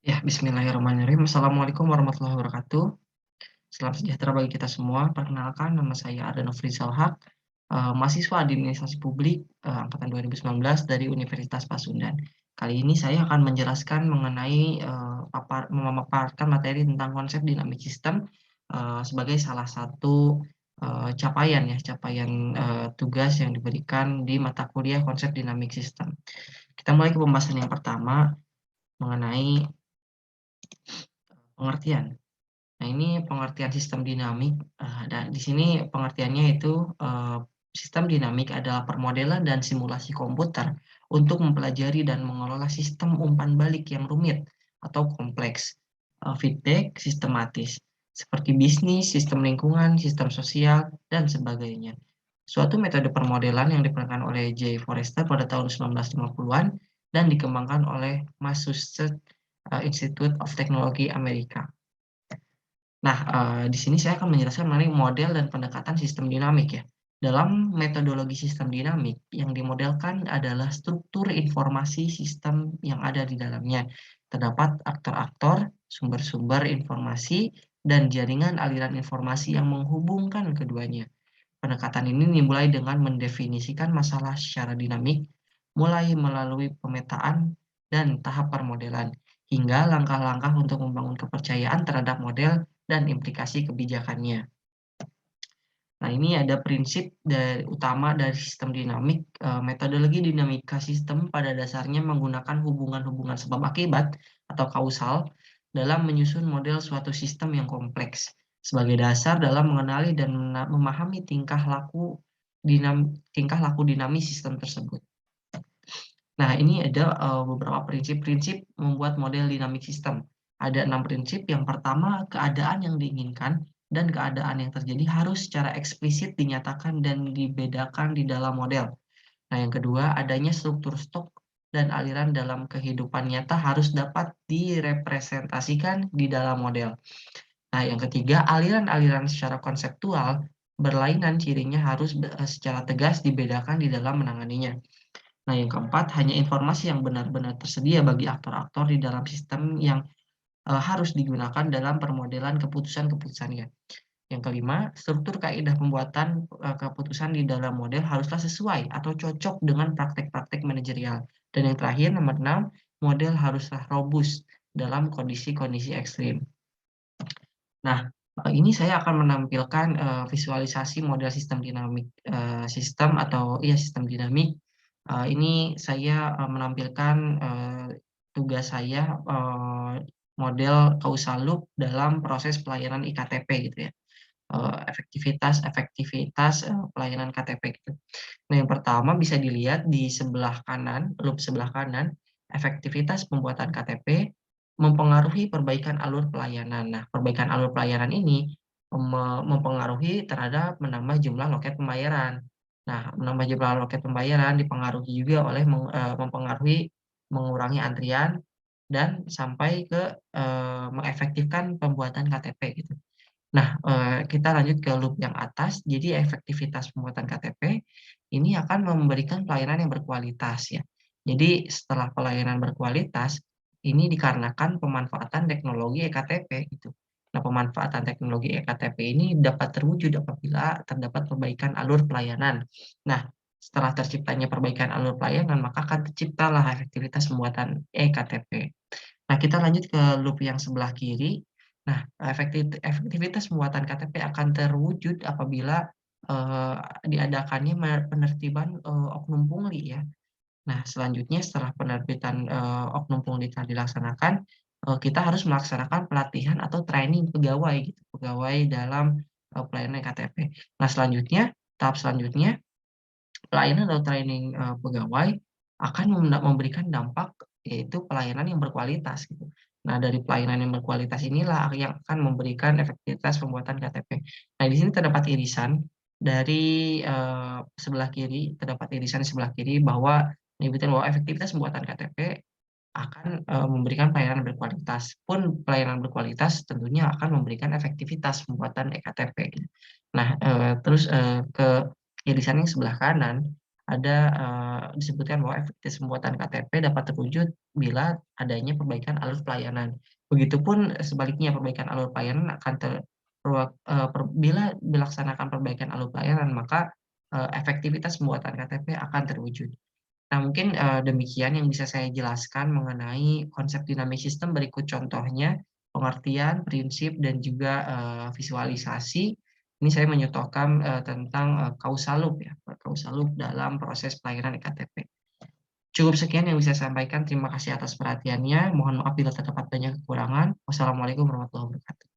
Ya, bismillahirrahmanirrahim. Assalamualaikum warahmatullahi wabarakatuh. Salam sejahtera bagi kita semua. Perkenalkan, nama saya Arda Nofrizal Haq, mahasiswa Administrasi Publik, angkatan 2019 dari Universitas Pasundan. Kali ini saya akan menjelaskan mengenai, memaparkan materi tentang konsep dinamik sistem, sebagai salah satu, capaian tugas yang diberikan di mata kuliah konsep dinamik sistem. Kita mulai ke pembahasan yang pertama mengenai pengertian. Nah, ini pengertian sistem dinamik, dan di sini pengertiannya itu, sistem dinamik adalah permodelan dan simulasi komputer untuk mempelajari dan mengelola sistem umpan balik yang rumit atau kompleks, feedback sistematis, seperti bisnis, sistem lingkungan, sistem sosial, dan sebagainya. Suatu metode permodelan yang dikembangkan oleh J. Forrester pada tahun 1950-an dan dikembangkan oleh Massachusetts, Institute of Technology Amerika. Nah, di sini saya akan menjelaskan mengenai model dan pendekatan sistem dinamik ya. Dalam metodologi sistem dinamik, yang dimodelkan adalah struktur informasi sistem yang ada di dalamnya. Terdapat aktor-aktor, sumber-sumber informasi, dan jaringan aliran informasi yang menghubungkan keduanya. Pendekatan ini dimulai dengan mendefinisikan masalah secara dinamik, mulai melalui pemetaan dan tahap permodelan, hingga langkah-langkah untuk membangun kepercayaan terhadap model dan implikasi kebijakannya. Nah, ini ada prinsip utama dari sistem dinamik. Metodologi dinamika sistem pada dasarnya menggunakan hubungan-hubungan sebab akibat atau kausal dalam menyusun model suatu sistem yang kompleks, sebagai dasar dalam mengenali dan memahami tingkah laku dinamis sistem tersebut. Nah, ini ada, beberapa prinsip-prinsip membuat model dinamik sistem. Ada 6 prinsip. Yang pertama, keadaan yang diinginkan dan keadaan yang terjadi harus secara eksplisit dinyatakan dan dibedakan di dalam model. Nah, yang kedua, adanya struktur stok dan aliran dalam kehidupan nyata harus dapat direpresentasikan di dalam model. Nah, yang ketiga, aliran-aliran secara konseptual berlainan cirinya harus secara tegas dibedakan di dalam menanganinya. Nah, yang keempat, hanya informasi yang benar-benar tersedia bagi aktor-aktor di dalam sistem yang, harus digunakan dalam permodelan keputusan-keputusannya. Yang kelima, struktur kaidah pembuatan, keputusan di dalam model haruslah sesuai atau cocok dengan praktek-praktek manajerial. Dan yang terakhir, nomor 6, model haruslah robust dalam kondisi-kondisi ekstrim. Nah, ini saya akan menampilkan, visualisasi model sistem dinamik, sistem dinamik. Ini saya, menampilkan, tugas saya, model causal loop dalam proses pelayanan iktp gitu ya, efektivitas, pelayanan KTP gitu. Nah, yang pertama bisa dilihat di sebelah kanan, loop sebelah kanan, efektivitas pembuatan KTP mempengaruhi perbaikan alur pelayanan. Nah, perbaikan alur pelayanan ini mempengaruhi terhadap menambah jumlah loket pembayaran. Nah, menambah jumlah loket pembayaran dipengaruhi juga oleh mempengaruhi mengurangi antrian dan sampai ke, mengefektifkan pembuatan KTP gitu. Nah, kita lanjut ke loop yang atas. Jadi efektivitas pembuatan KTP ini akan memberikan pelayanan yang berkualitas ya. Jadi setelah pelayanan berkualitas, ini dikarenakan pemanfaatan teknologi ektp gitu. Nah, pemanfaatan teknologi ektp ini dapat terwujud apabila terdapat perbaikan alur pelayanan. Nah, setelah terciptanya perbaikan alur pelayanan, maka akan terciptalah efektivitas pembuatan ektp. Nah, kita lanjut ke loop yang sebelah kiri. Nah, efektivitas pembuatan KTP akan terwujud apabila, diadakannya penertiban, oknum pungli ya. Nah, selanjutnya setelah penerbitan, oknum pungli telah dilaksanakan, kita harus melaksanakan pelatihan atau training pegawai gitu, pegawai dalam, pelayanan KTP. Nah, tahap selanjutnya pelayanan atau training, pegawai akan memberikan dampak, yaitu pelayanan yang berkualitas gitu. Nah, dari pelayanan yang berkualitas inilah yang akan memberikan efektivitas pembuatan KTP. Nah, di sini terdapat irisan dari, sebelah kiri, terdapat irisan di sebelah kiri bahwa menyebutkan bahwa efektivitas pembuatan KTP akan, memberikan pelayanan berkualitas. Pun pelayanan berkualitas tentunya akan memberikan efektivitas pembuatan ektp. Nah, terus, ke irisan yang sebelah kanan, ada, disebutkan bahwa efektivitas pembuatan KTP dapat terwujud bila adanya perbaikan alur pelayanan. Begitupun sebaliknya perbaikan alur pelayanan akan ter perwak per bila dilaksanakan perbaikan alur pelayanan maka, efektivitas pembuatan KTP akan terwujud. Nah mungkin, demikian yang bisa saya jelaskan mengenai konsep dynamic system berikut contohnya, pengertian, prinsip, dan juga, visualisasi. Ini saya menyontohkan, tentang, causal loop ya, causal loop dalam proses pelayanan ektp. Cukup sekian yang bisa saya sampaikan, terima kasih atas perhatiannya, mohon maaf bila terdapat banyak kekurangan. Wassalamualaikum warahmatullahi wabarakatuh.